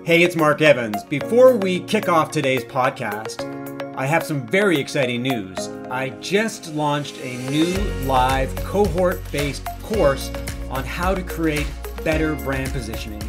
Hey, it's Mark Evans. Before we kick off today's podcast, I have some very exciting news. I just launched a new live cohort-based course on how to create better brand positioning.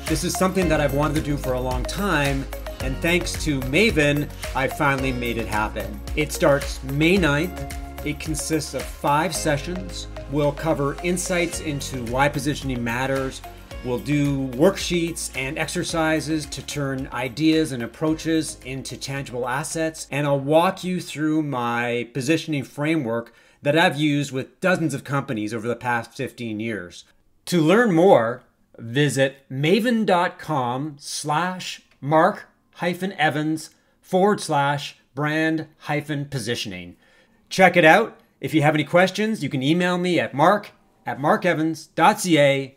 This is something that I've wanted to do for a long time, and thanks to Maven, I finally made it happen. It starts May 9th. It consists of 5 sessions. We'll cover insights into why positioning matters. We'll do worksheets and exercises to turn ideas and approaches into tangible assets. And I'll walk you through my positioning framework that I've used with dozens of companies over the past 15 years. To learn more, visit maven.com/mark-evans/brand-positioning. Check it out. If you have any questions, you can email me at mark@markevans.ca.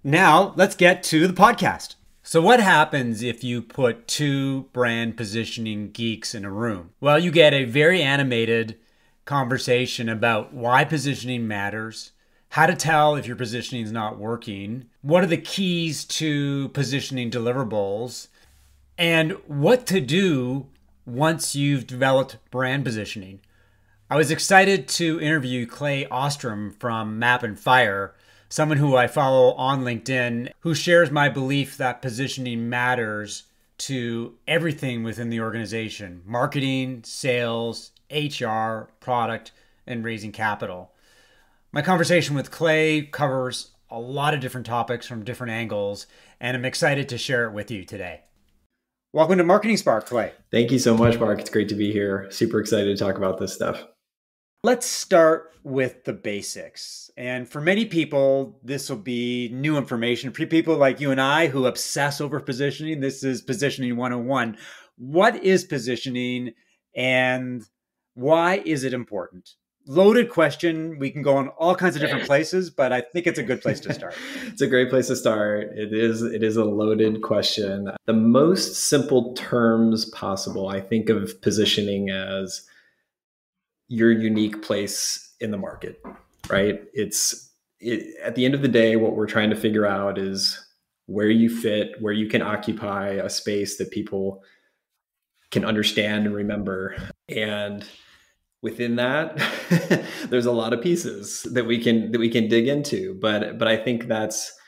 Now, let's get to the podcast. So what happens if you put 2 brand positioning geeks in a room? Well, you get a very animated conversation about why positioning matters, how to tell if your positioning is not working, what are the keys to positioning deliverables, and what to do once you've developed brand positioning. I was excited to interview Clay Ostrom from Map and Fire, someone who I follow on LinkedIn, who shares my belief that positioning matters to everything within the organization: marketing, sales, HR, product, and raising capital. My conversation with Clay covers a lot of different topics from different angles, and I'm excited to share it with you today. Welcome to Marketing Spark, Clay. Thank you so much, Mark. It's great to be here. Super excited to talk about this stuff. Let's start with the basics. And for many people, this will be new information. For people like you and I who obsess over positioning, this is Positioning 101. What is positioning and why is it important? Loaded question. We can go in all kinds of different places, but I think it's a good place to start. It's a great place to start. It is a loaded question. The most simple terms possible, I think of positioning as your unique place in the market, right? At the end of the day, what we're trying to figure out is where you fit, where you can occupy a space that people can understand and remember. And within that, there's a lot of pieces that we can dig into. But I think that's,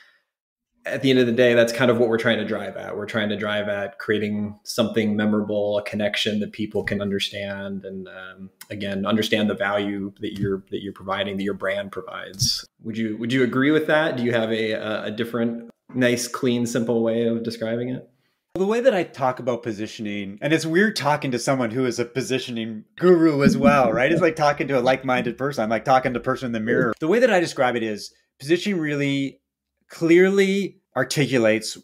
at the end of the day, that's kind of what we're trying to drive at. We're trying to drive at creating something memorable, a connection that people can understand, and again, understand the value that you're providing, that your brand provides. Would you agree with that? Do you have a different, nice, clean, simple way of describing it? The way that I talk about positioning, and it's weird talking to someone who is a positioning guru as well, right? It's like talking to a like-minded person. I'm like talking to a person in the mirror. The way that I describe it is positioning really clearly articulates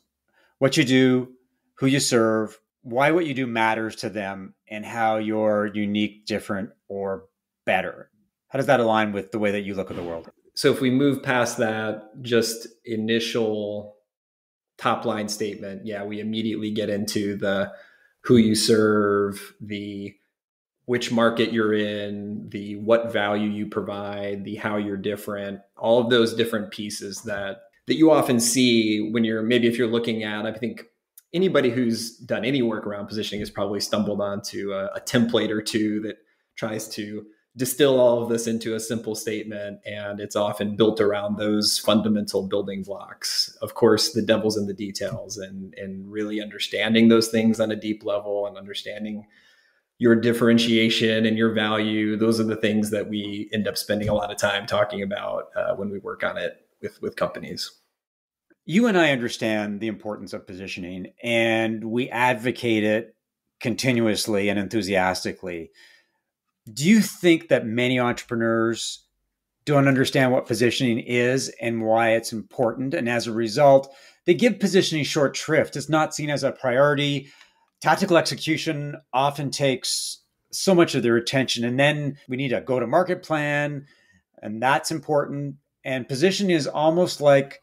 what you do, who you serve, why what you do matters to them, and how you're unique, different, or better. How does that align with the way that you look at the world? So if we move past that just initial top line statement, yeah, we immediately get into the who you serve, the which market you're in, the what value you provide, the how you're different, all of those different pieces that you often see when if you're looking at, I think anybody who's done any work around positioning has probably stumbled onto a template or two that tries to distill all of this into a simple statement. And it's often built around those fundamental building blocks. Of course, the devil's in the details, and really understanding those things on a deep level and understanding your differentiation and your value. Those are the things that we end up spending a lot of time talking about when we work on it with companies. You and I understand the importance of positioning, and we advocate it continuously and enthusiastically. Do you think that many entrepreneurs don't understand what positioning is and why it's important? And as a result, they give positioning short shrift. It's not seen as a priority. Tactical execution often takes so much of their attention. And then we need a go-to-market plan, and that's important. And positioning is almost like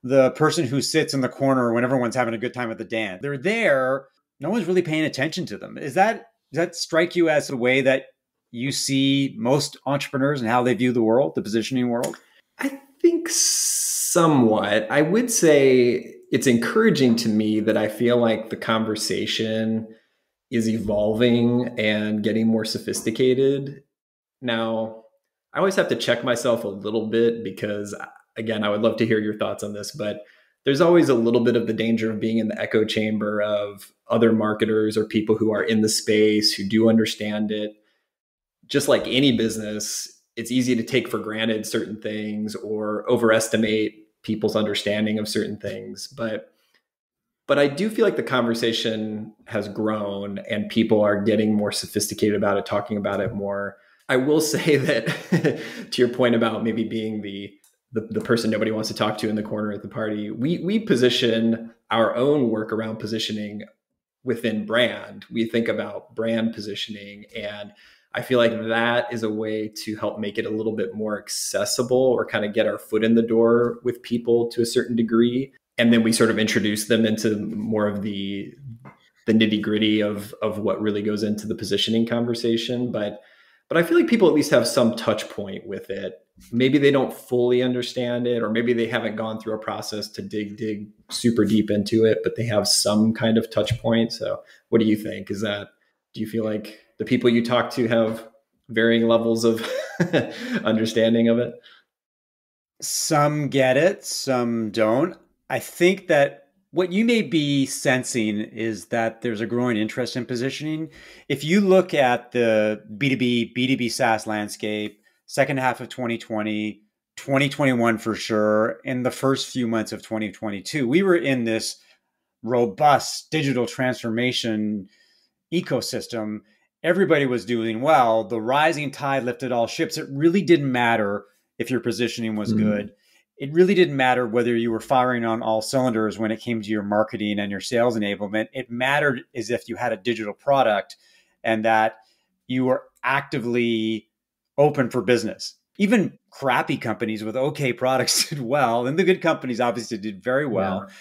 the person who sits in the corner when everyone's having a good time at the dance. They're there. No one's really paying attention to them. Does that strike you as the way that you see most entrepreneurs and how they view the world, the positioning world? I think somewhat. I would say it's encouraging to me that I feel like the conversation is evolving and getting more sophisticated. Now, I always have to check myself a little bit because, again, I would love to hear your thoughts on this, but there's always a little bit of the danger of being in the echo chamber of other marketers or people who are in the space who do understand it. Just like any business, it's easy to take for granted certain things or overestimate people's understanding of certain things. But I do feel like the conversation has grown and people are getting more sophisticated about it, talking about it more. I will say that to your point about maybe being the person nobody wants to talk to in the corner at the party, we position our own work around positioning within brand. We think about brand positioning, and I feel like that is a way to help make it a little bit more accessible or kind of get our foot in the door with people to a certain degree. And then we sort of introduce them into more of the nitty gritty of what really goes into the positioning conversation. But I feel like people at least have some touch point with it. Maybe they don't fully understand it, or maybe they haven't gone through a process to dig super deep into it, but they have some kind of touch point. So what do you think? Do you feel like the people you talk to have varying levels of understanding of it? Some get it, some don't. I think that what you may be sensing is that there's a growing interest in positioning. If you look at the B2B SaaS landscape, second half of 2020, 2021 for sure, and the first few months of 2022, we were in this robust digital transformation ecosystem. Everybody was doing well. The rising tide lifted all ships. It really didn't matter if your positioning was good. It really didn't matter whether you were firing on all cylinders when it came to your marketing and your sales enablement. It mattered as if you had a digital product and that you were actively open for business. Even crappy companies with okay products did well, and the good companies obviously did very well. Yeah.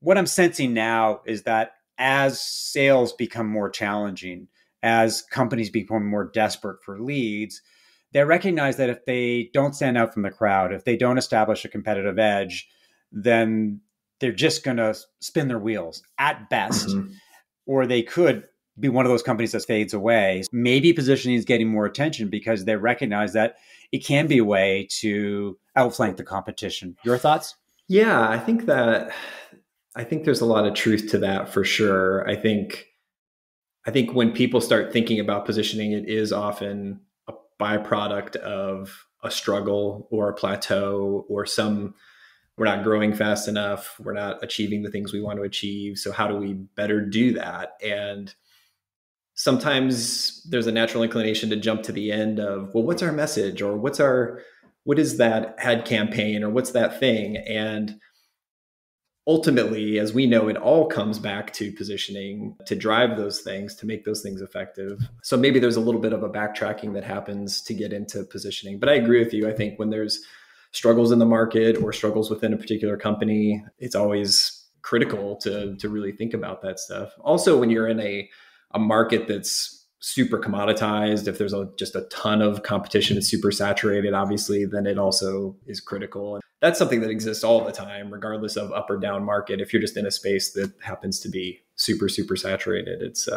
What I'm sensing now is that as sales become more challenging, as companies become more desperate for leads, they recognize that if they don't stand out from the crowd, if they don't establish a competitive edge, then they're just going to spin their wheels at best, or they could be one of those companies that fades away. Maybe positioning is getting more attention because they recognize that it can be a way to outflank the competition. Your thoughts? Yeah, I think there's a lot of truth to that for sure. I think when people start thinking about positioning, it is often a byproduct of a struggle or a plateau or we're not growing fast enough. We're not achieving the things we want to achieve. So how do we better do that? And sometimes there's a natural inclination to jump to the end of, well, what's our message, or what is that ad campaign, or what's that thing? And ultimately, as we know, it all comes back to positioning, to drive those things, to make those things effective. So maybe there's a little bit of a backtracking that happens to get into positioning. But I agree with you. I think when there's struggles in the market or struggles within a particular company, it's always critical to really think about that stuff. Also, when you're in a market that's super commoditized, if there's just a ton of competition, it's super saturated, obviously, then it also is critical. And that's something that exists all the time, regardless of up or down market. If you're just in a space that happens to be super, super saturated, it's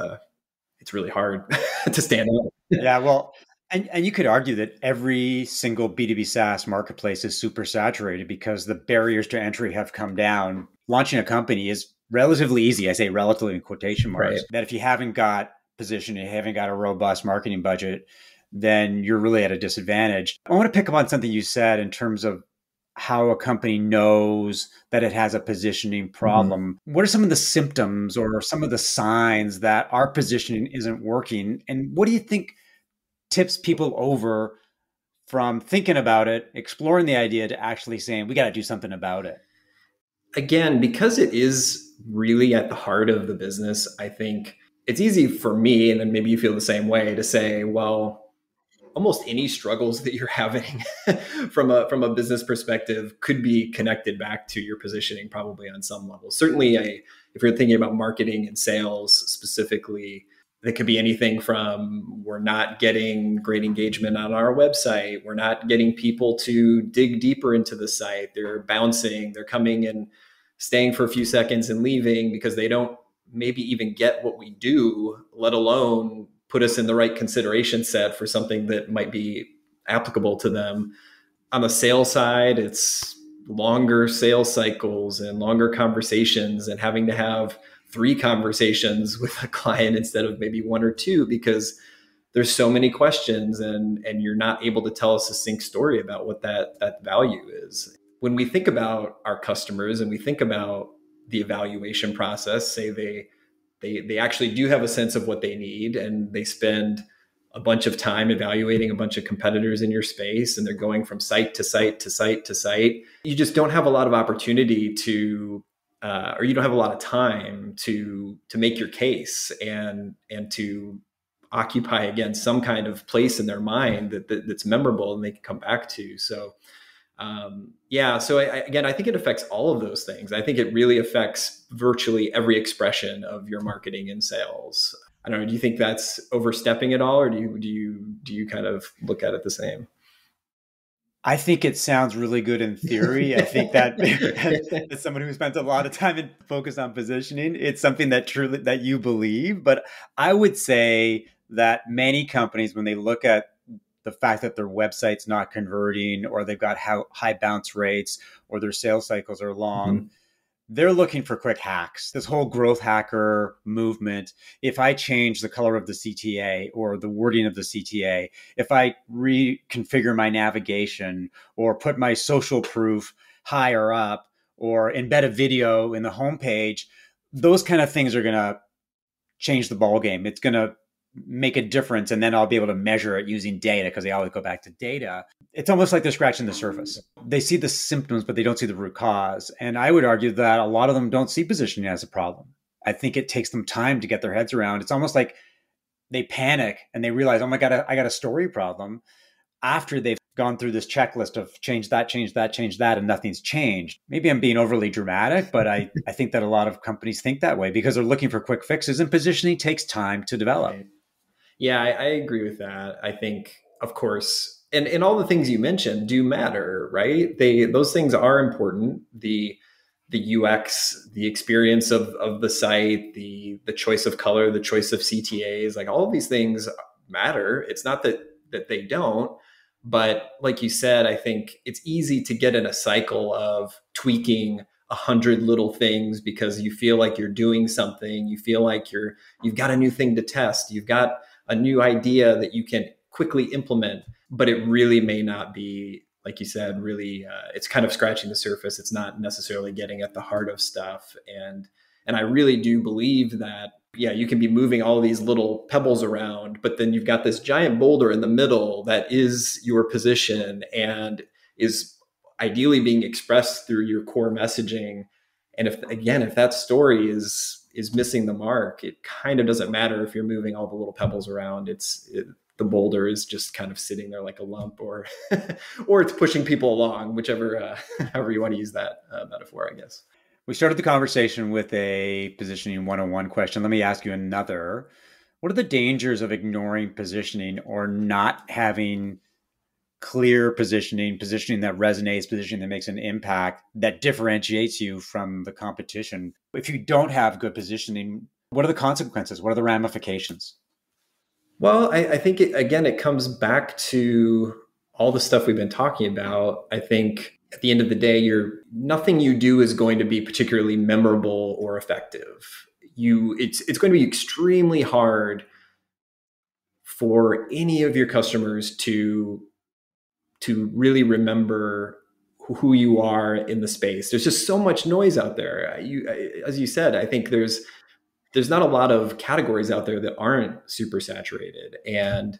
really hard to stand out. Yeah, well, and you could argue that every single B2B SaaS marketplace is super saturated because the barriers to entry have come down. Launching a company is relatively easy. I say relatively in quotation marks. Right. That if you haven't got positioning, you haven't got a robust marketing budget, then you're really at a disadvantage. I want to pick up on something you said in terms of how a company knows that it has a positioning problem. What are some of the symptoms or some of the signs that our positioning isn't working? And what do you think tips people over from thinking about it, exploring the idea, to actually saying, we got to do something about it? Again, because it is really at the heart of the business, I think it's easy for me, and then maybe you feel the same way, to say, well, almost any struggles that you're having from a business perspective could be connected back to your positioning, probably on some level. Certainly, if you're thinking about marketing and sales specifically, that could be anything from, we're not getting great engagement on our website, we're not getting people to dig deeper into the site, they're bouncing, they're coming in staying for a few seconds and leaving because they don't maybe even get what we do, let alone put us in the right consideration set for something that might be applicable to them. On the sales side, it's longer sales cycles and longer conversations and having to have 3 conversations with a client instead of maybe 1 or 2 because there's so many questions and you're not able to tell a succinct story about what that value is. When we think about our customers and we think about the evaluation process, say they actually do have a sense of what they need and they spend a bunch of time evaluating a bunch of competitors in your space and they're going from site to site to site to site. You just don't have a lot of opportunity to, or you don't have a lot of time to make your case and to occupy again some kind of place in their mind that's memorable and they can come back to. So again, I think it affects all of those things. I think it really affects virtually every expression of your marketing and sales. I don't know. Do you think that's overstepping at all, or do you kind of look at it the same? I think it sounds really good in theory. I think that as someone who spends a lot of time and focus on positioning, it's something that truly that you believe. But I would say that many companies, when they look at the fact that their website's not converting or they've got high bounce rates or their sales cycles are long, they're looking for quick hacks. This whole growth hacker movement, if I change the color of the CTA or the wording of the CTA, if I reconfigure my navigation or put my social proof higher up or embed a video in the homepage, those kind of things are going to change the ball game. It's going to make a difference. And then I'll be able to measure it using data because they always go back to data. It's almost like they're scratching the surface. They see the symptoms, but they don't see the root cause. And I would argue that a lot of them don't see positioning as a problem. I think it takes them time to get their heads around. It's almost like they panic and they realize, oh my God, I got a story problem after they've gone through this checklist of change that, and nothing's changed. Maybe I'm being overly dramatic, but I think that a lot of companies think that way because they're looking for quick fixes and positioning takes time to develop. Right. Yeah, I agree with that. I think, of course, and all the things you mentioned do matter, right? Those things are important. The UX, the experience of the site, the choice of color, the choice of CTAs, like all of these things matter. It's not that they don't, but like you said, I think it's easy to get in a cycle of tweaking 100 little things because you feel like you're doing something. You feel like you've got a new thing to test. You've got a new idea that you can quickly implement, but it really may not be, like you said, really, it's kind of scratching the surface. It's not necessarily getting at the heart of stuff. And I really do believe that, yeah, you can be moving all these little pebbles around, but then you've got this giant boulder in the middle that is your position and is ideally being expressed through your core messaging. And if that story is missing the mark, it kind of doesn't matter if you're moving all the little pebbles around. The boulder is just kind of sitting there like a lump, or or it's pushing people along, whichever however you want to use that metaphor, I guess. We started the conversation with a positioning 101 question. Let me ask you another. What are the dangers of ignoring positioning or not having clear positioning that resonates, positioning that makes an impact, that differentiates you from the competition? If you don't have good positioning, what are the consequences? What are the ramifications? Well, I think, it comes back to all the stuff we've been talking about. I think at the end of the day, nothing you do is going to be particularly memorable or effective. It's going to be extremely hard for any of your customers to really remember who you are in the space. There's just so much noise out there. As you said, I think there's not a lot of categories out there that aren't super saturated. And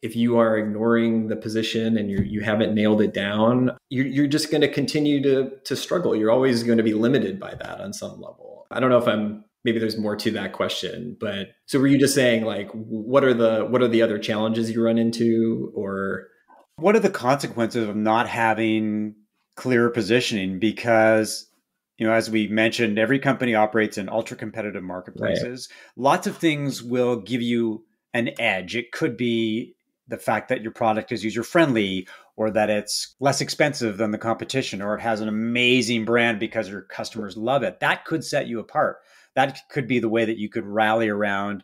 if you are ignoring the position and you haven't nailed it down, you're just going to continue to struggle. You're always going to be limited by that on some level. I don't know if maybe there's more to that question, but so were you just saying like, what are the other challenges you run into, or what are the consequences of not having clear positioning? Because as we mentioned, every company operates in ultra competitive marketplaces. Right. Lots of things will give you an edge. It could be the fact that your product is user friendly, or that it's less expensive than the competition, or it has an amazing brand because your customers love it. That could set you apart. That could be the way that you could rally around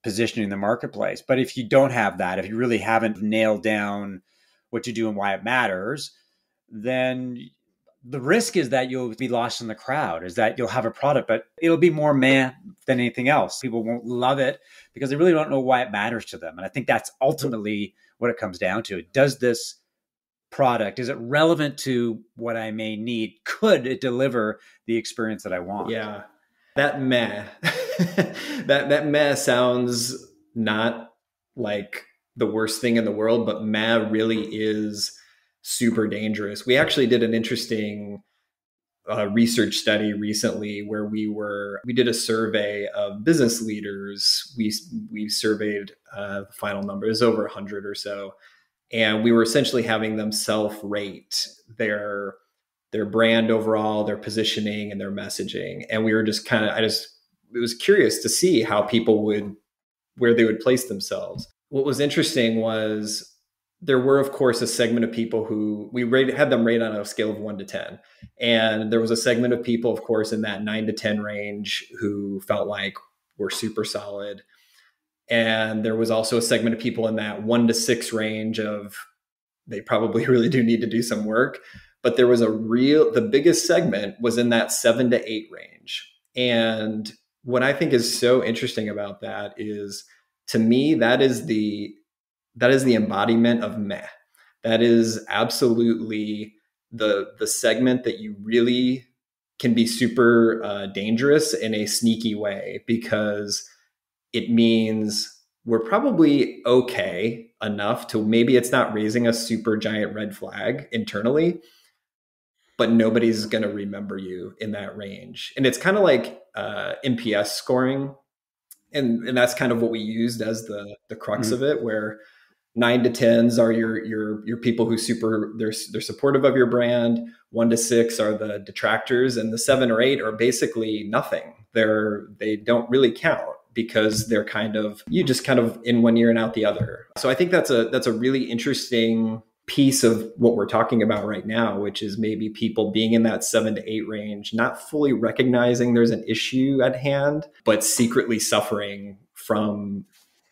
positioning in the marketplace. But if you don't have that, if you really haven't nailed down what you do and why it matters, then the risk is that you'll be lost in the crowd, is that you'll have a product, but it'll be more meh than anything else. People won't love it because they really don't know why it matters to them. And I think that's ultimately what it comes down to. Does this product, is it relevant to what I may need? Could it deliver the experience that I want? Yeah. That meh, that meh sounds not like the worst thing in the world, but meh really is super dangerous. We actually did an interesting research study recently where we did a survey of business leaders. We surveyed the final number is over 100 or so, and we were essentially having them self-rate their brand overall, their positioning, and their messaging. And we were just it was curious to see how people where they would place themselves. What was interesting was there were, of course, a segment of people who had them rate on a scale of 1 to 10. And there was a segment of people, of course, in that 9 to 10 range who felt like were super solid. And there was also a segment of people in that 1 to 6 range of they probably really do need to do some work. But there was the biggest segment was in that 7 to 8 range. And what I think is so interesting about that is, to me, that is the embodiment of meh. That is absolutely the segment that you really can be super dangerous in a sneaky way, because it means we're probably okay enough to maybe it's not raising a super giant red flag internally, but nobody's going to remember you in that range. And it's kind of like NPS scoring. And that's kind of what we used as the crux of it, where 9 to 10s are your people who they're supportive of your brand. 1 to 6 are the detractors, and the 7 or 8 are basically nothing. They don't really count because they're you just kind of in one ear and out the other. So I think that's a really interesting piece of what we're talking about right now, which is maybe people being in that 7 to 8 range, not fully recognizing there's an issue at hand, but secretly suffering from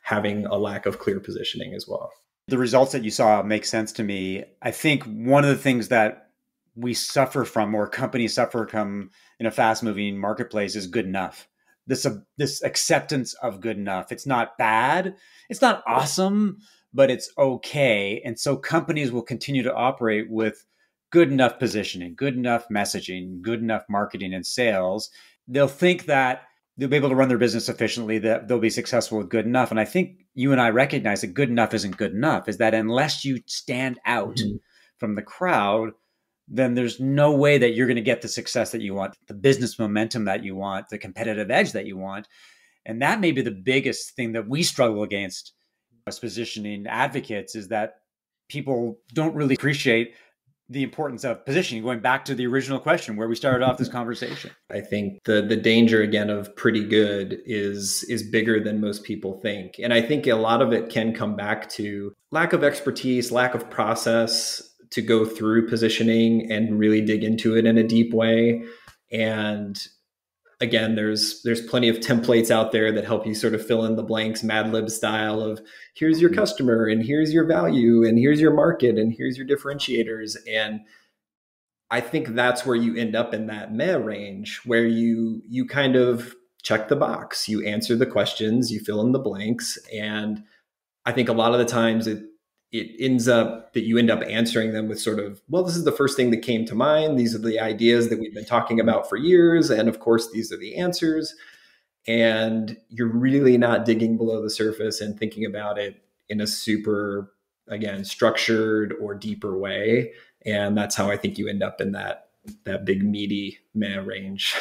having a lack of clear positioning as well. The results that you saw make sense to me. I think one of the things that we suffer from, or companies suffer from in a fast moving marketplace, is good enough. This acceptance of good enough. It's not bad. It's not awesome, but it's okay. And so companies will continue to operate with good enough positioning, good enough messaging, good enough marketing and sales. They'll think that they'll be able to run their business efficiently, that they'll be successful with good enough. And I think you and I recognize that good enough isn't good enough, is that unless you stand out from the crowd, then there's no way that you're going to get the success that you want, the business momentum that you want, the competitive edge that you want. And that may be the biggest thing that we struggle against as positioning advocates, is that people don't really appreciate the importance of positioning, going back to the original question where we started off this conversation. I think the danger, again, of pretty good is bigger than most people think. And I think a lot of it can come back to lack of expertise, lack of process to go through positioning and really dig into it in a deep way. And again, there's plenty of templates out there that help you sort of fill in the blanks, Mad Lib style of here's your customer and here's your value and here's your market and here's your differentiators. And I think that's where you end up in that meh range, where you kind of check the box, you answer the questions, you fill in the blanks. And I think a lot of the times it ends up that you end up answering them with sort of, well, this is the first thing that came to mind. These are the ideas that we've been talking about for years. And of course, these are the answers. And you're really not digging below the surface and thinking about it in a super, again, structured or deeper way. And that's how I think you end up in that big meaty meh range.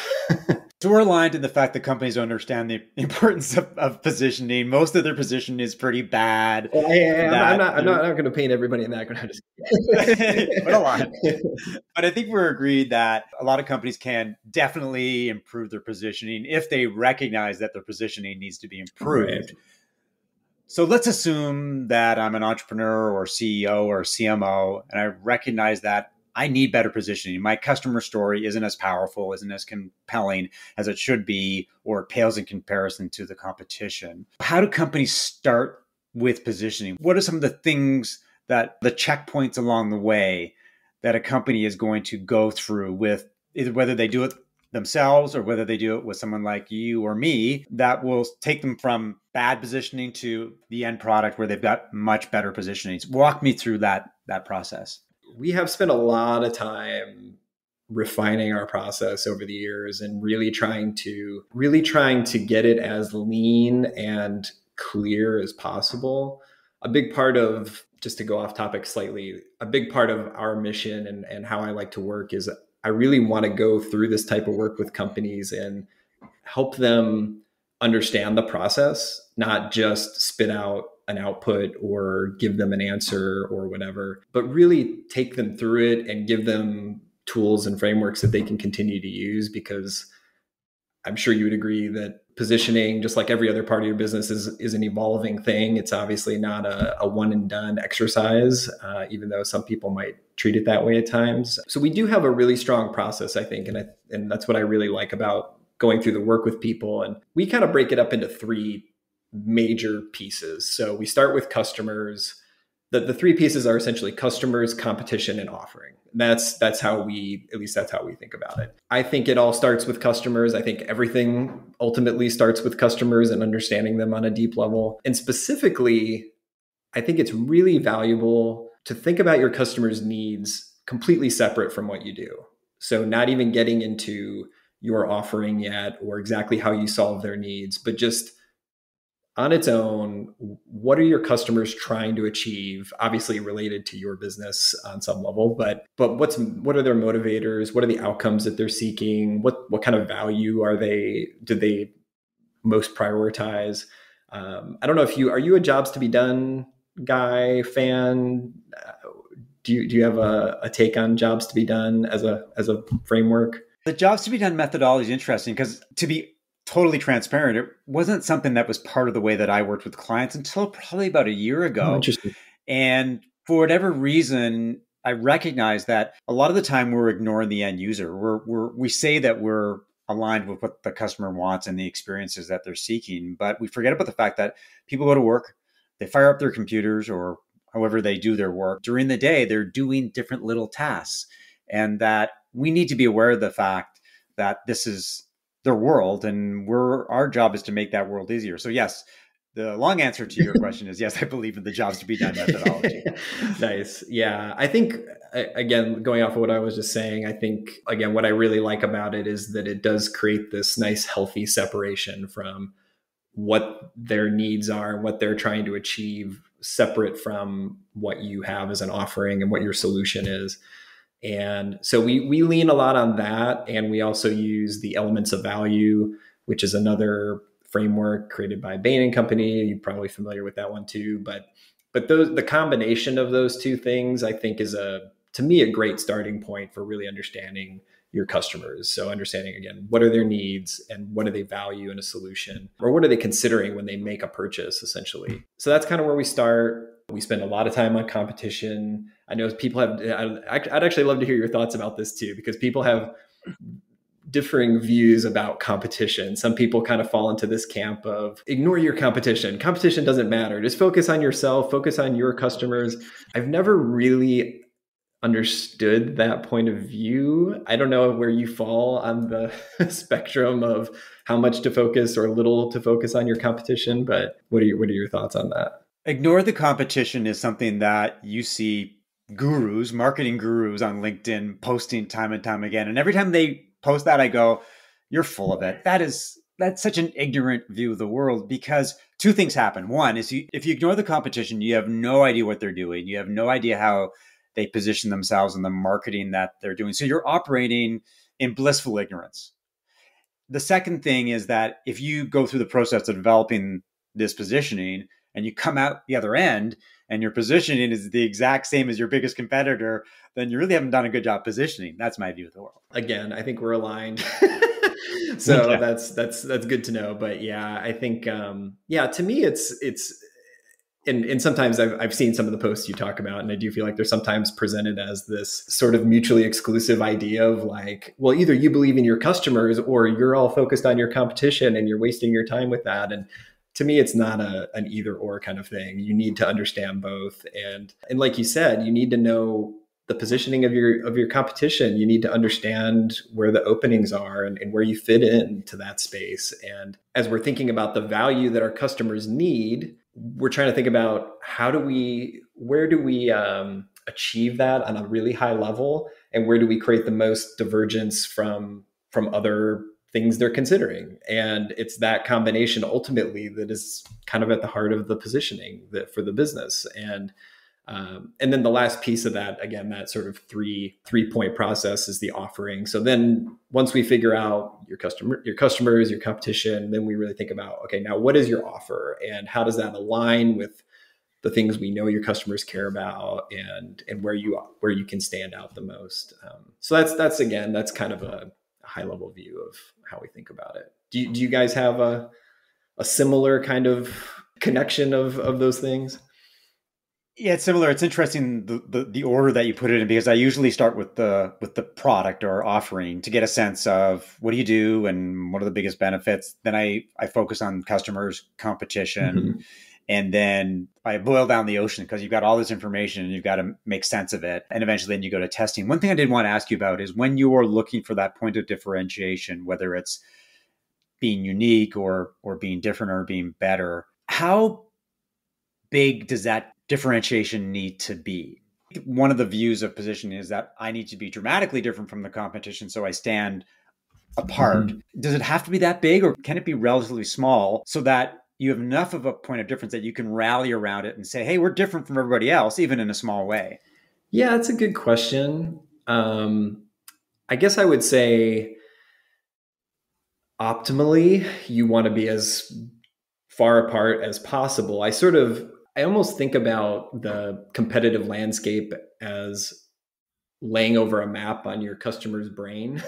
So we're aligned in the fact that companies don't understand the importance of positioning. Most of their position is pretty bad. Well, I'm not going to paint everybody in that. But aligned. But I think we're agreed that a lot of companies can definitely improve their positioning if they recognize that their positioning needs to be improved. Right. So let's assume that I'm an entrepreneur or CEO or CMO, and I recognize that I need better positioning. My customer story isn't as powerful, isn't as compelling as it should be, or it pales in comparison to the competition. How do companies start with positioning? What are some of the things that the checkpoints along the way that a company is going to go through with either whether they do it themselves or whether they do it with someone like you or me that will take them from bad positioning to the end product where they've got much better positioning? Walk me through that process. We have spent a lot of time refining our process over the years and really trying to get it as lean and clear as possible. A big part of, just to go off topic slightly, a big part of our mission and how I like to work is I really want to go through this type of work with companies and help them understand the process, not just spit out an output or give them an answer or whatever, but really take them through it and give them tools and frameworks that they can continue to use. Because I'm sure you would agree that positioning, just like every other part of your business, is an evolving thing. It's obviously not a one and done exercise, even though some people might treat it that way at times. So we do have a really strong process, I think, and that's what I really like about going through the work with people. And we kind of break it up into three major pieces. So we start with customers. The three pieces are essentially customers, competition, and offering. That's how we think about it. I think it all starts with customers. I think everything ultimately starts with customers and understanding them on a deep level. And specifically, I think it's really valuable to think about your customers' needs completely separate from what you do. So not even getting into your offering yet or exactly how you solve their needs, but just on its own, what are your customers trying to achieve? Obviously related to your business on some level, but what are their motivators? What are the outcomes that they're seeking? What kind of value do they most prioritize? I don't know if are you a jobs to be done guy, fan? Do you have a take on jobs to be done as a framework? The jobs to be done methodology is interesting because, to be totally transparent, it wasn't something that was part of the way that I worked with clients until probably about a year Oh, ago. interesting. And for whatever reason, I recognize that a lot of the time we're ignoring the end user. We say that we're aligned with what the customer wants and the experiences that they're seeking, but we forget about the fact that people go to work, they fire up their computers or however they do their work. During the day, they're doing different little tasks, and that we need to be aware of the fact that this is their world, and our job is to make that world easier. So yes, the long answer to your question is yes, I believe in the jobs to be done methodology. Nice. Yeah. I think, again, going off of what I was just saying, I think, again, what I really like about it is that it does create this nice, healthy separation from what their needs are and what they're trying to achieve, separate from what you have as an offering and what your solution is. And so we lean a lot on that. And we also use the elements of value, which is another framework created by Bain and Company. You're probably familiar with that one too. But the combination of those two things, I think, is to me a great starting point for really understanding your customers. So understanding, again, what are their needs and what do they value in a solution, or what are they considering when they make a purchase, essentially. So that's kind of where we start. We spend a lot of time on competition. I know people have, I'd actually love to hear your thoughts about this too, because people have differing views about competition. Some people kind of fall into this camp of ignore your competition. Competition doesn't matter. Just focus on yourself, focus on your customers. I've never really understood that point of view. I don't know where you fall on the spectrum of how much to focus or little to focus on your competition, but what are your thoughts on that? Ignore the competition is something that you see gurus, marketing gurus on LinkedIn posting time and time again. And every time they post that, I go, you're full of it. That's such an ignorant view of the world, because two things happen. One is if you ignore the competition, you have no idea what they're doing. You have no idea how they position themselves in the marketing that they're doing. So you're operating in blissful ignorance. The second thing is that if you go through the process of developing this positioning and you come out the other end and your positioning is the exact same as your biggest competitor, then you really haven't done a good job positioning. That's my view of the world. Again, I think we're aligned. So yeah. that's good to know. But yeah, I think, to me, it's and sometimes I've seen some of the posts you talk about, and I do feel like they're sometimes presented as this sort of mutually exclusive idea of like, well, either you believe in your customers or you're all focused on your competition and you're wasting your time with that. And to me, it's not an either or kind of thing. You need to understand both. And like you said, you need to know the positioning of your competition. You need to understand where the openings are and where you fit into that space. And as we're thinking about the value that our customers need, we're trying to think about where do we achieve that on a really high level, and where do we create the most divergence from other things they're considering. And it's that combination ultimately that is kind of at the heart of the positioning for the business. And then the last piece of that, again, that sort of three-point process is the offering. So then once we figure out your customers, your competition, then we really think about, okay, now what is your offer and how does that align with the things we know your customers care about and where you can stand out the most. So that's kind of a high level view of how we think about it. Do you guys have a similar kind of connection of those things? Yeah, it's similar. It's interesting the order that you put it in, because I usually start with the product or offering to get a sense of what do you do and what are the biggest benefits. Then I focus on customers, competition, Mm-hmm. and then I boil down the ocean because you've got all this information and you've got to make sense of it. And eventually then you go to testing. One thing I did want to ask you about is when you are looking for that point of differentiation, whether it's being unique or being different or being better, how big does that differentiation need to be? One of the views of positioning is that I need to be dramatically different from the competition so I stand apart. Mm-hmm. Does it have to be that big, or can it be relatively small so that you have enough of a point of difference that you can rally around it and say, hey, we're different from everybody else, even in a small way? Yeah, that's a good question. I guess I would say optimally, you want to be as far apart as possible. I almost think about the competitive landscape as laying over a map on your customer's brain.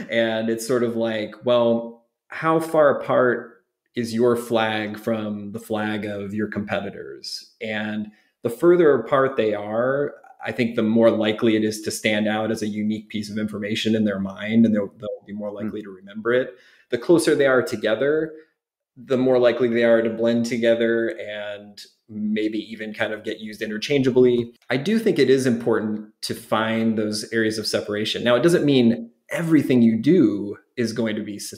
And it's sort of like, well, how far apart is your flag from the flag of your competitors? And the further apart they are, I think the more likely it is to stand out as a unique piece of information in their mind, and they'll be more likely to remember it. The closer they are together, the more likely they are to blend together and maybe even kind of get used interchangeably. I do think it is important to find those areas of separation. Now, it doesn't mean everything you do is going to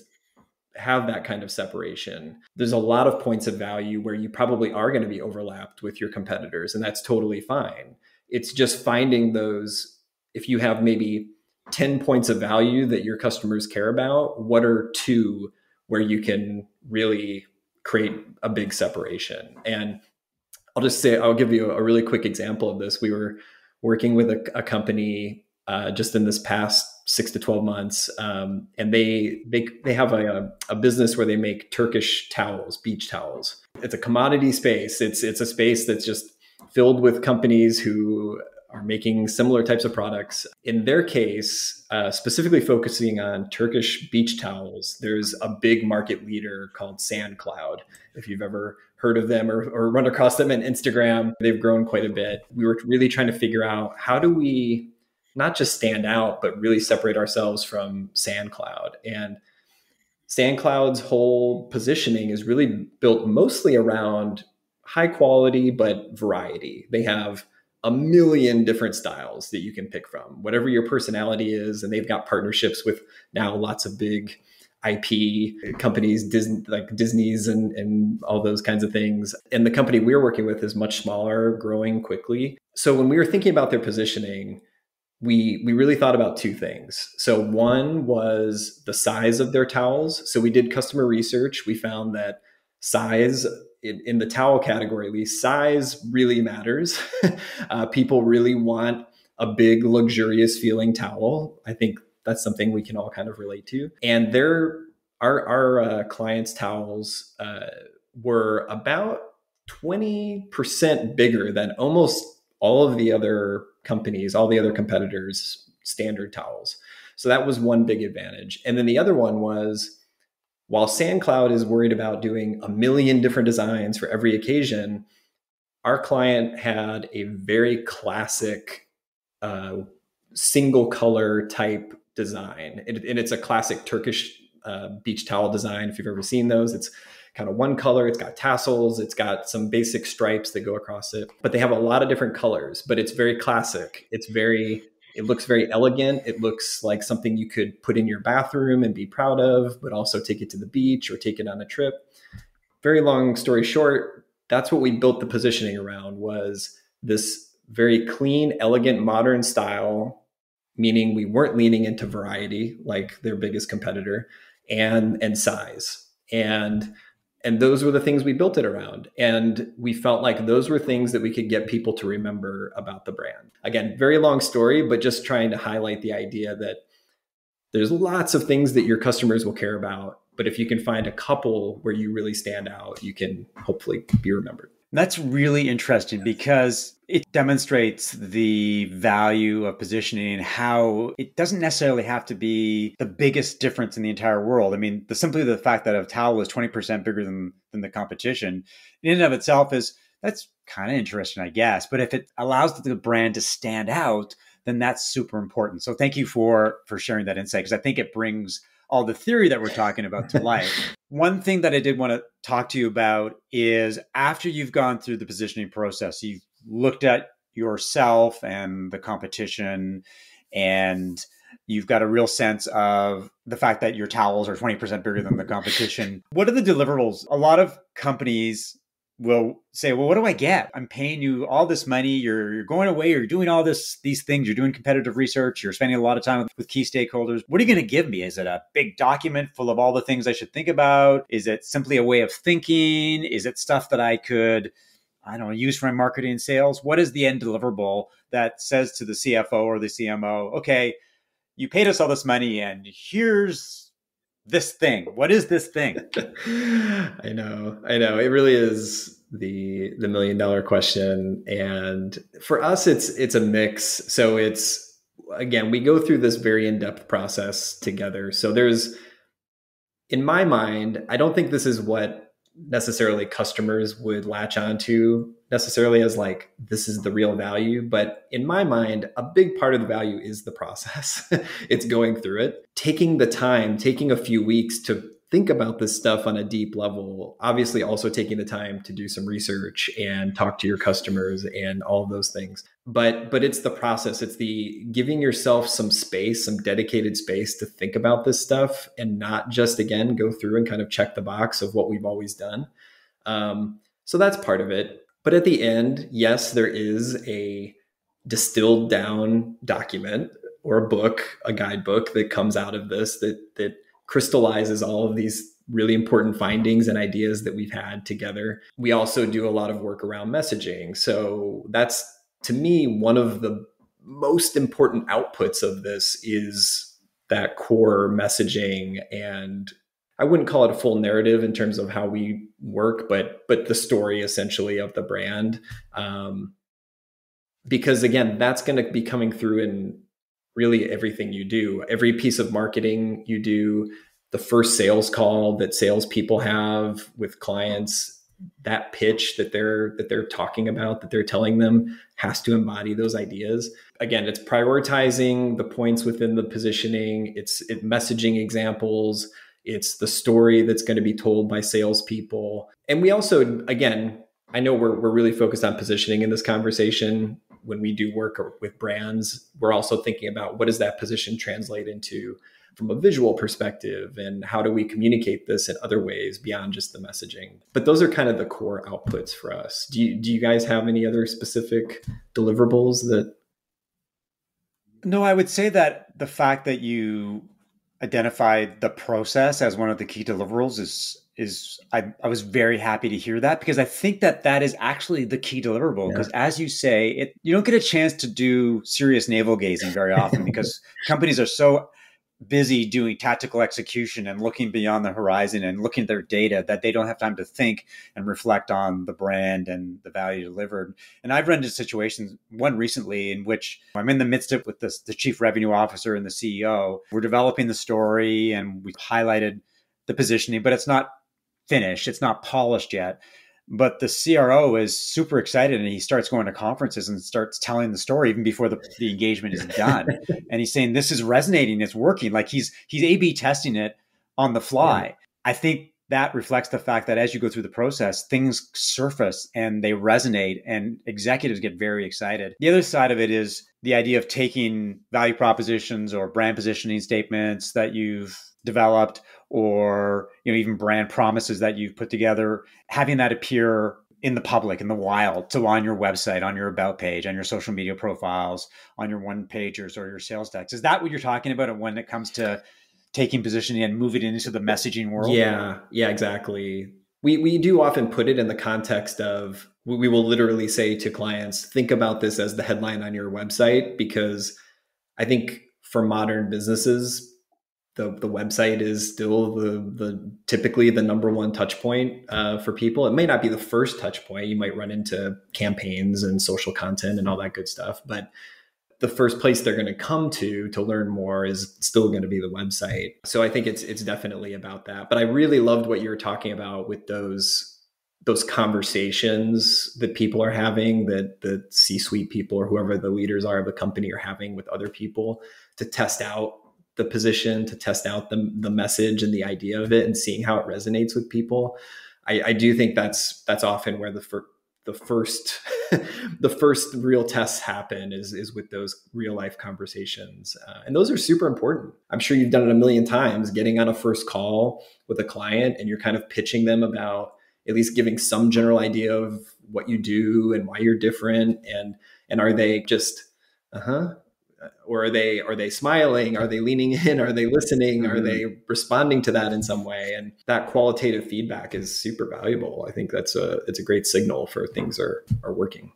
have that kind of separation. There's a lot of points of value where you probably are going to be overlapped with your competitors, and that's totally fine. It's just finding those. If you have maybe 10 points of value that your customers care about, what are two where you can really create a big separation? And I'll give you a really quick example of this. We were working with a company just in this past 6 to 12 months, and they have a business where they make Turkish towels, beach towels. It's a commodity space. It's a space that's just filled with companies who are making similar types of products. In their case, specifically focusing on Turkish beach towels, there's a big market leader called SandCloud. If you've ever heard of them or run across them on Instagram, they've grown quite a bit. We were really trying to figure out, how do we not just stand out, but really separate ourselves from SandCloud? And SandCloud's whole positioning is really built mostly around high quality, but variety. They have a million different styles that you can pick from, whatever your personality is. And they've got partnerships with now lots of big IP companies, Disney's and all those kinds of things. And the company we're working with is much smaller, growing quickly. So when we were thinking about their positioning, we really thought about two things. So one was the size of their towels. So we did customer research. We found that size in the towel category, at least, size really matters. People really want a big, luxurious feeling towel. I think that's something we can all kind of relate to. And our clients' towels were about 20% bigger than almost all of the other companies, all the other competitors' standard towels. So that was one big advantage. And then the other one was, while SandCloud is worried about doing a million different designs for every occasion, Our client had a very classic uh, single color type design. And it's a classic Turkish beach towel design. If you've ever seen those, it's kind of one color. It's got tassels. It's got some basic stripes that go across it, but they have a lot of different colors, but it's very classic. It looks very elegant. It looks like something you could put in your bathroom and be proud of, but also take it to the beach or take it on a trip. Very long story short, that's what we built the positioning around, was this very clean, elegant, modern style, meaning we weren't leaning into variety like their biggest competitor, and size. And those were the things we built it around. And we felt like those were things that we could get people to remember about the brand. Again, very long story, but just trying to highlight the idea that there's lots of things that your customers will care about. But if you can find a couple where you really stand out, you can hopefully be remembered. That's really interesting because it demonstrates the value of positioning and how it doesn't necessarily have to be the biggest difference in the entire world. I mean, simply the fact that a towel is 20% bigger than the competition in and of itself that's kind of interesting, I guess. But if it allows the brand to stand out, then that's super important. So thank you for sharing that insight, because I think it brings all the theory that we're talking about to life. One thing that I did want to talk to you about is, after you've gone through the positioning process, you've looked at yourself and the competition, and you've got a real sense of the fact that your towels are 20% bigger than the competition. What are the deliverables? A lot of companies will say, well, what do I get? I'm paying you all this money. You're going away. You're doing all these things. You're doing competitive research. You're spending a lot of time with key stakeholders. What are you going to give me? Is it a big document full of all the things I should think about? Is it simply a way of thinking? Is it stuff that I could, I don't know, use for my marketing and sales? What is the end deliverable that says to the CFO or the CMO, okay, you paid us all this money and here's this thing? What is this thing? I know. It really is the $1 million question. And for us, it's a mix. So it's, again, we go through this very in-depth process together. So in my mind, I don't think this is what necessarily customers would latch onto necessarily as like, this is the real value. But in my mind, a big part of the value is the process. It's going through it, taking the time, taking a few weeks to think about this stuff on a deep level, obviously also taking the time to do some research and talk to your customers and all of those things. But it's the process. It's the giving yourself some space, some dedicated space to think about this stuff, and not just, again, go through and kind of check the box of what we've always done. So that's part of it. But at the end, yes, there is a distilled down document or a book, a guidebook that comes out of this that crystallizes all of these really important findings and ideas that we've had together. We also do a lot of work around messaging. So that's, to me, one of the most important outputs of this is that core messaging. And I wouldn't call it a full narrative in terms of how we work, but the story essentially of the brand. Because again, that's going to be coming through in really everything you do. Every piece of marketing you do, the first sales call that salespeople have with clients, that pitch that they're talking about, that they're telling them, has to embody those ideas. Again, it's prioritizing the points within the positioning. It's messaging examples. It's the story that's going to be told by salespeople. And we also, again, I know we're really focused on positioning in this conversation. When we do work with brands, we're also thinking about what does that position translate into from a visual perspective, and how do we communicate this in other ways beyond just the messaging. But those are kind of the core outputs for us. Do you guys have any other specific deliverables that? No, I would say that the fact that you identified the process as one of the key deliverables is I was very happy to hear that, because I think that is actually the key deliverable. Because as you say, you don't get a chance to do serious navel gazing very often because companies are so busy doing tactical execution and looking beyond the horizon and looking at their data that they don't have time to think and reflect on the brand and the value delivered. And I've run into situations, one recently, in which I'm in the midst of with the chief revenue officer and the CEO. We're developing the story and we've highlighted the positioning, but it's not finished. It's not polished yet. But the CRO is super excited and he starts going to conferences and starts telling the story even before the engagement is done. And he's saying, this is resonating, it's working. Like he's A/B testing it on the fly. Yeah. I think that reflects the fact that as you go through the process, things surface and they resonate and executives get very excited. The other side of it is the idea of taking value propositions or brand positioning statements that you've developed, or even brand promises that you've put together, having that appear in the public, in the wild. So on your website, on your about page, on your social media profiles, on your one pagers or your sales decks. Is that what you're talking about when it comes to taking positioning and moving it into the messaging world? Yeah, exactly. We do often put it in the context of, we will literally say to clients, think about this as the headline on your website, because I think for modern businesses, the website is still the typically the number one touch point for people. It may not be the first touch point. You might run into campaigns and social content and all that good stuff, but the first place they're going to come to learn more is still going to be the website. So I think it's definitely about that. But I really loved what you were talking about with those conversations that people are having, that the C-suite people or whoever the leaders are of the company are having with other people to test out the position, to test out the message and the idea of it, and seeing how it resonates with people. I do think that's often where the first the first real tests happen is with those real life conversations, and those are super important. I'm sure you've done it a million times, getting on a first call with a client and you're kind of pitching them about, at least giving some general idea of what you do and why you're different, and are they just or are they smiling? Are they leaning in? Are they listening? Mm-hmm. Are they responding to that in some way? And that qualitative feedback is super valuable. I think it's a great signal for things are working.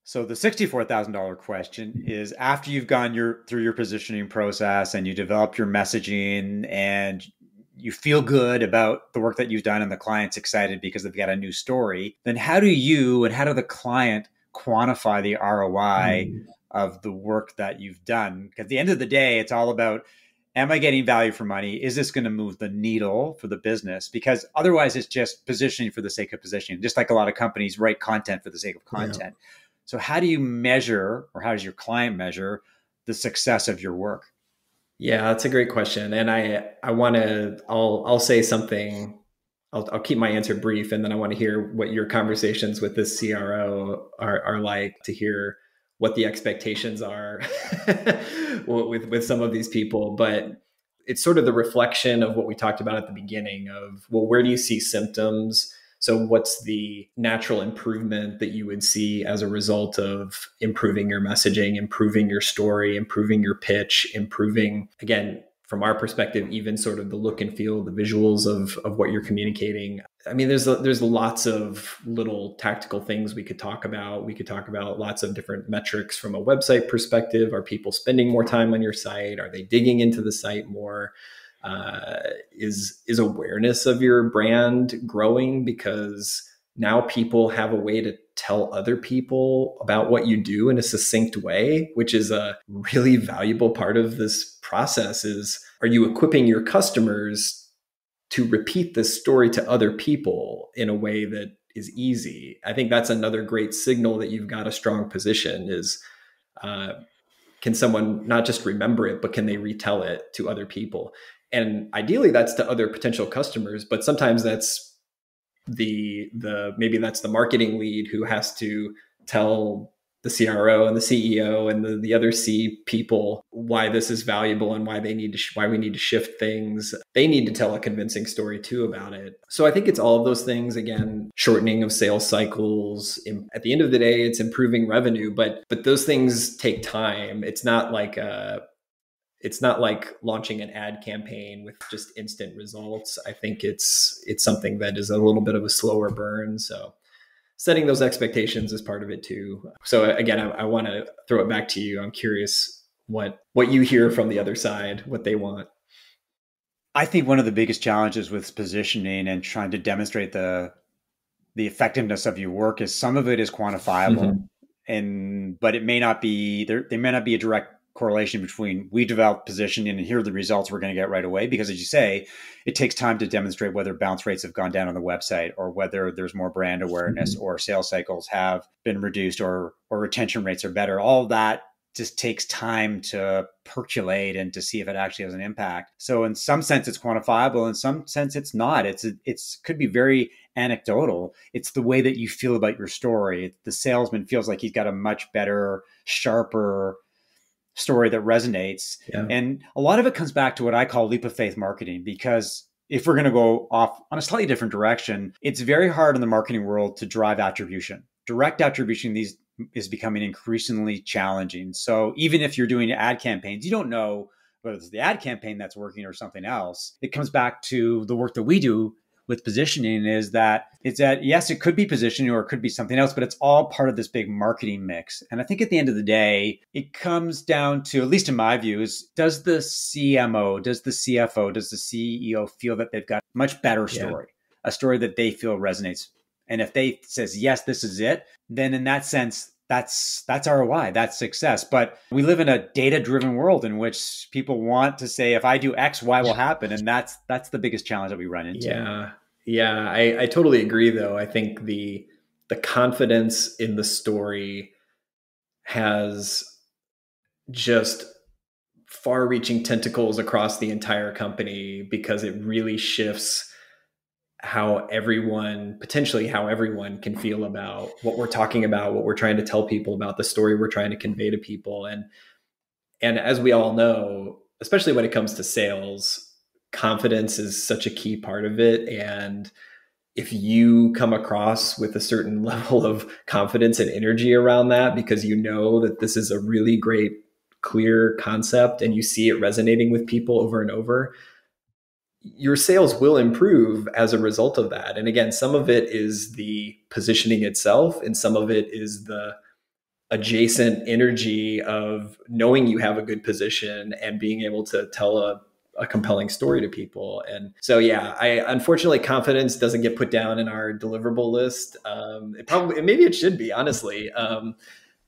So the $64,000 question is, after you've gone through your positioning process and you develop your messaging and you feel good about the work that you've done and the client's excited because they've got a new story, then how do you and how do the client quantify the ROI of the work that you've done? Because at the end of the day, it's all about, am I getting value for money? Is this going to move the needle for the business? Because otherwise it's just positioning for the sake of positioning, just like a lot of companies write content for the sake of content. Yeah. So how do you measure, or how does your client measure the success of your work? Yeah, that's a great question. And I'll say something. I'll keep my answer brief, and then I want to hear what your conversations with this CRO are like, to hear what the expectations are with some of these people. But it's sort of the reflection of what we talked about at the beginning of, well, where do you see symptoms? So what's the natural improvement that you would see as a result of improving your messaging, improving your story, improving your pitch, improving, again, from our perspective, even sort of the look and feel, the visuals of what you're communicating. I mean, there's lots of little tactical things we could talk about. We could talk about lots of different metrics from a website perspective. Are people spending more time on your site? Are they digging into the site more? Is awareness of your brand growing? Because now people have a way to tell other people about what you do in a succinct way, which is a really valuable part of this process. Is, are you equipping your customers to repeat this story to other people in a way that is easy? I think that's another great signal that you've got a strong position. Is can someone not just remember it, but can they retell it to other people? And ideally that's to other potential customers, but sometimes that's maybe that's the marketing lead who has to tell the CRO and the CEO and the other C people why this is valuable and why we need to shift things. They need to tell a convincing story too about it. So I think it's all of those things. Again, shortening of sales cycles. At the end of the day, it's improving revenue, but those things take time. It's not like launching an ad campaign with just instant results. I think it's something that is a little bit of a slower burn. So setting those expectations is part of it too. So again, I want to throw it back to you. I'm curious what you hear from the other side, what they want. I think one of the biggest challenges with positioning and trying to demonstrate the effectiveness of your work is some of it is quantifiable, but it may not be there may not be a direct correlation between we develop positioning and here are the results we're going to get right away. Because as you say, it takes time to demonstrate whether bounce rates have gone down on the website or whether there's more brand awareness or sales cycles have been reduced or retention rates are better. All that just takes time to percolate and to see if it actually has an impact. So in some sense, it's quantifiable. In some sense, it's not. It's could be very anecdotal. It's the way that you feel about your story. The salesman feels like he's got a much better, sharper story that resonates. Yeah. And a lot of it comes back to what I call leap of faith marketing, because if we're going to go off on a slightly different direction, it's very hard in the marketing world to drive attribution. Direct attribution is becoming increasingly challenging. So even if you're doing ad campaigns, you don't know whether it's the ad campaign that's working or something else. It comes back to the work that we do with positioning, is that yes, it could be positioning or it could be something else, but it's all part of this big marketing mix. And I think at the end of the day, it comes down to, at least in my view, is does the CMO, does the CFO, does the CEO feel that they've got a much better story, a story that they feel resonates? And if they says, yes, this is it, then in that sense, that's ROI, that's success. But we live in a data-driven world in which people want to say, if I do X, Y will happen. And that's the biggest challenge that we run into. Yeah. I totally agree, though. I think the confidence in the story has just far-reaching tentacles across the entire company, because it really shifts potentially how everyone can feel about what we're talking about, what we're trying to tell people about, the story we're trying to convey to people. And as we all know, especially when it comes to sales, confidence is such a key part of it. And if you come across with a certain level of confidence and energy around that, because you know that this is a really great, clear concept and you see it resonating with people over and over, your sales will improve as a result of that. And again, some of it is the positioning itself, and some of it is the adjacent energy of knowing you have a good position and being able to tell a compelling story to people. And so, unfortunately, confidence doesn't get put down in our deliverable list. Maybe it should be, honestly.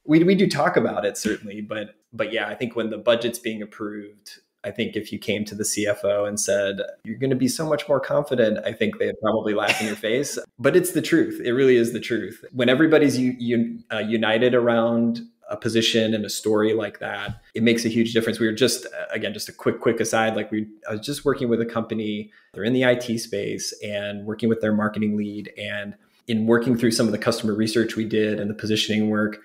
We do talk about it, certainly, but I think when the budget's being approved, I think if you came to the CFO and said, you're going to be so much more confident, I think they'd probably laugh in your face. But it's the truth. It really is the truth. When everybody's united around a position and a story like that, it makes a huge difference. We were just a quick aside, I was just working with a company, they're in the IT space, and working with their marketing lead. And in working through some of the customer research we did and the positioning work,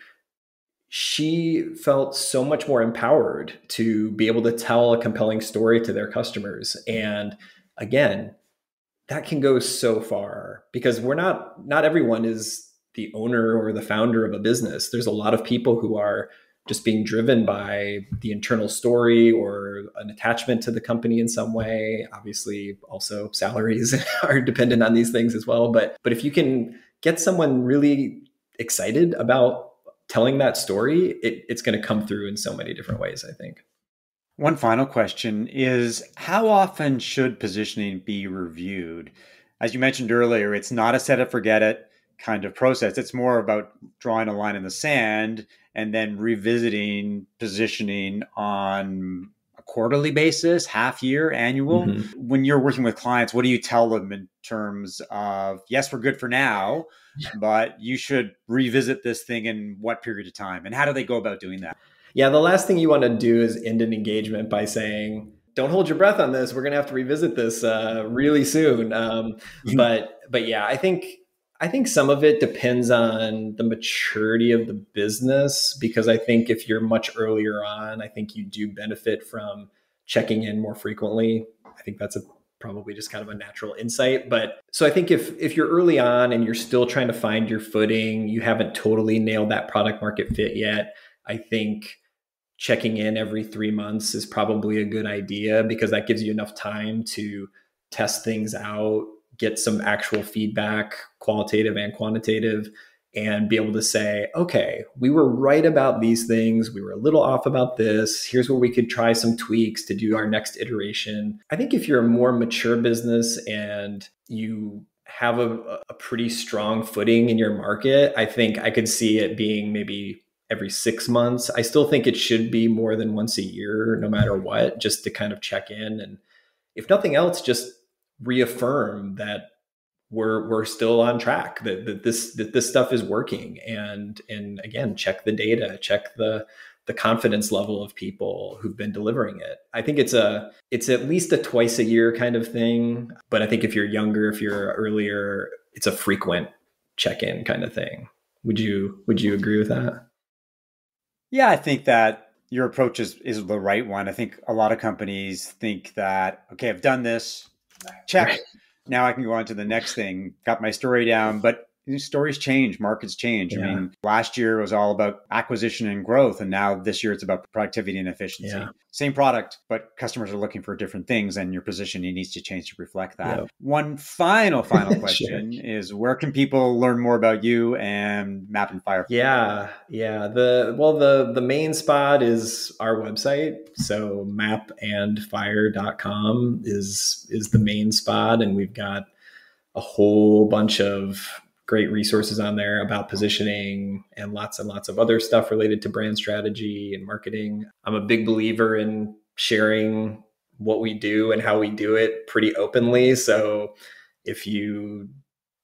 she felt so much more empowered to be able to tell a compelling story to their customers. And again, that can go so far, because not everyone is the owner or the founder of a business. There's a lot of people who are just being driven by the internal story or an attachment to the company in some way. Obviously, also salaries are dependent on these things as well. But if you can get someone really excited about telling that story, it's going to come through in so many different ways, I think. One final question is, how often should positioning be reviewed? As you mentioned earlier, it's not a set it, forget it kind of process. It's more about drawing a line in the sand and then revisiting positioning on a quarterly basis, half year, annual. Mm-hmm. When you're working with clients, what do you tell them in terms of, yes, we're good for now, but you should revisit this thing in what period of time? And how do they go about doing that? Yeah, the last thing you want to do is end an engagement by saying, don't hold your breath on this. We're going to have to revisit this really soon. But yeah, I think some of it depends on the maturity of the business, because I think if you're much earlier on, I think you do benefit from checking in more frequently. I think that's probably just kind of a natural insight. But so I think if you're early on and you're still trying to find your footing, you haven't totally nailed that product market fit yet, I think checking in every 3 months is probably a good idea, because that gives you enough time to test things out, get some actual feedback, qualitative and quantitative, and be able to say, okay, we were right about these things. We were a little off about this. Here's where we could try some tweaks to do our next iteration. I think if you're a more mature business and you have a pretty strong footing in your market, I think I could see it being maybe every 6 months. I still think it should be more than once a year, no matter what, just to kind of check in. And if nothing else, just reaffirm that we're still on track, that this stuff is working. And again, check the data, check the confidence level of people who've been delivering it. I think it's at least a twice a year kind of thing. But I think if you're younger, if you're earlier, it's a frequent check-in kind of thing. Would you agree with that? Yeah, I think that your approach is the right one. I think a lot of companies think that, okay, I've done this, check. Right. Now I can go on to the next thing, got my story down, but stories change, markets change. Yeah. I mean, last year was all about acquisition and growth, and now this year it's about productivity and efficiency. Yeah. Same product, but customers are looking for different things, and your positioning needs to change to reflect that. Yep. One final question sure. is, where can people learn more about you and Map and Fire? Yeah. The main spot is our website. So mapandfire.com is the main spot, and we've got a whole bunch of great resources on there about positioning and lots of other stuff related to brand strategy and marketing. I'm a big believer in sharing what we do and how we do it pretty openly. So even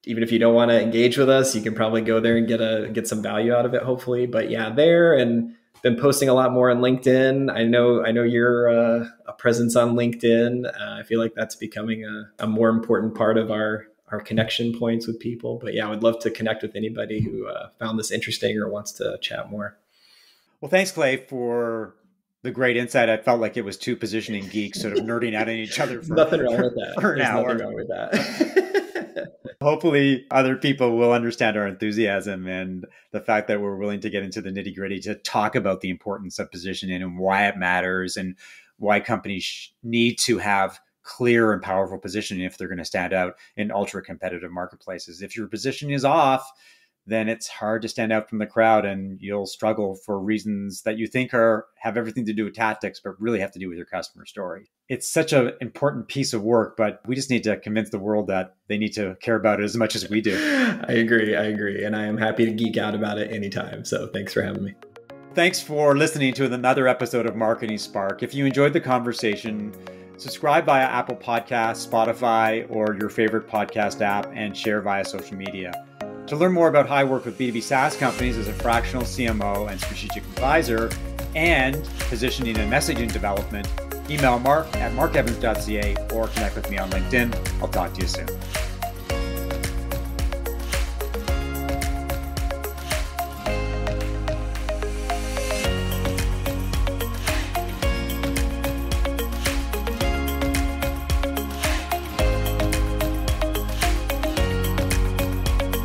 if you don't want to engage with us, you can probably go there and get some value out of it, hopefully. But yeah, there, and been posting a lot more on LinkedIn. I know you're a presence on LinkedIn. I feel like that's becoming a more important part of our connection points with people. But yeah, I would love to connect with anybody who found this interesting or wants to chat more. Well, thanks, Clay, for the great insight. I felt like it was two positioning geeks sort of nerding out on each other for nothing wrong with that. For an hour. Nothing wrong with that. Hopefully other people will understand our enthusiasm and the fact that we're willing to get into the nitty-gritty to talk about the importance of positioning and why it matters and why companies need to have clear and powerful positioning if they're going to stand out in ultra competitive marketplaces. If your position is off, then it's hard to stand out from the crowd, and you'll struggle for reasons that you think have everything to do with tactics, but really have to do with your customer story. It's such an important piece of work, but we just need to convince the world that they need to care about it as much as we do. I agree. And I am happy to geek out about it anytime. So thanks for having me. Thanks for listening to another episode of Marketing Spark. If you enjoyed the conversation, subscribe via Apple Podcasts, Spotify, or your favorite podcast app, and share via social media. To learn more about how I work with B2B SaaS companies as a fractional CMO and strategic advisor, and positioning and messaging development, email mark@markevans.ca or connect with me on LinkedIn. I'll talk to you soon.